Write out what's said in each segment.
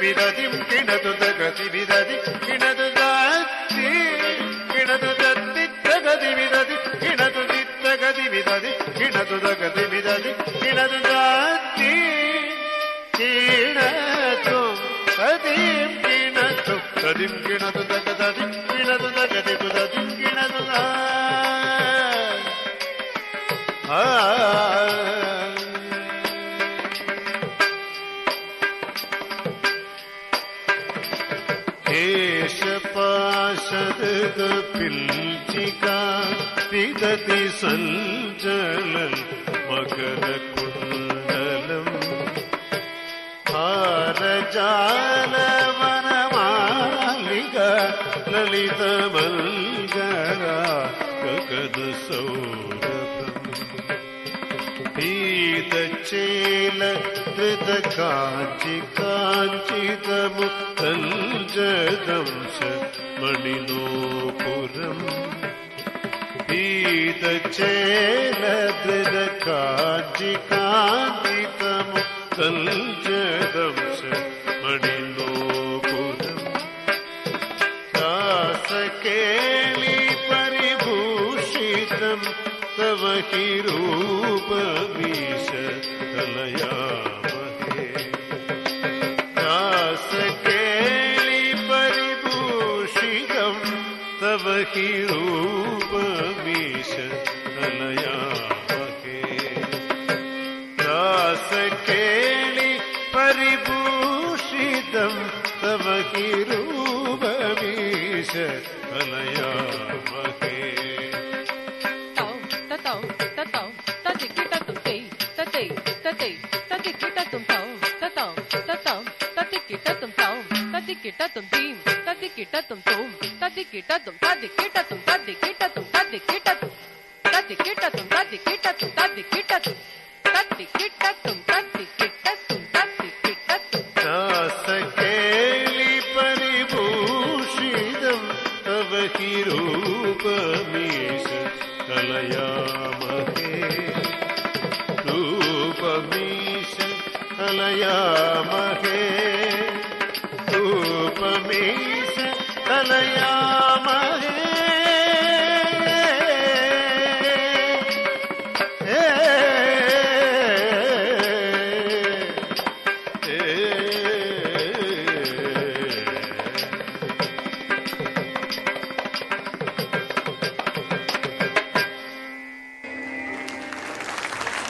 ದಿವಿದದಿಂ ಕಿಣದು ದಗದಿವಿದದಿ ಕಿಣದು ದಾತಿ ಕಿಣದು ದತ್ತಿ ದಗದಿವಿದದಿ ಕಿಣದು ದಿತ್ತಗದಿವಿದದಿ ಕಿಣದು ದಗದಿವಿದದಿ ಕಿಣದು ದಾತಿ ಕಿಣದು ಅದಿಂ ಕಿಣದು ದದಿಂ ಕಿಣದು ದಗದದಿ ಕಿಣದು ದಗದಿದು ದದಿಂ ಕಿಣದು ದಾ കേശപാശദ പിൽച്ചിക വിദതി സഞ്ജലം മകരകുണ്ടലം ഹാരജാലവനമാലിക ലളിതമൽഗര ഗഗന സൗരഭം പീതചേല ധൃത കാഞ്ചി കാഞ്ചിതമുത്തൽജദംശ മണിനോപുരം പീതചേല ധൃത കാഞ്ചി കാഞ്ചിതമുത്തൽജദംശ മണിനോപുരം രാസകേളി പരിഭൂഷിതം തവ ഹി രൂപമീശ കലയാമഹേ രാസകേളി പരിഭൂഷിതം തവ ഹി രൂപമീശ കലയാമഹേ രാസകേളി പരിഭൂഷിതം തവ ഹി രൂപമീശ കലയാമഹേ രാസകേളി പരിഭൂഷിതം തവ ഹി രൂപമീശ കലയാമഹേ രൂപമീശ കലയാമഹേ രൂപമീശ കലയാമഹേ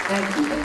Thank you.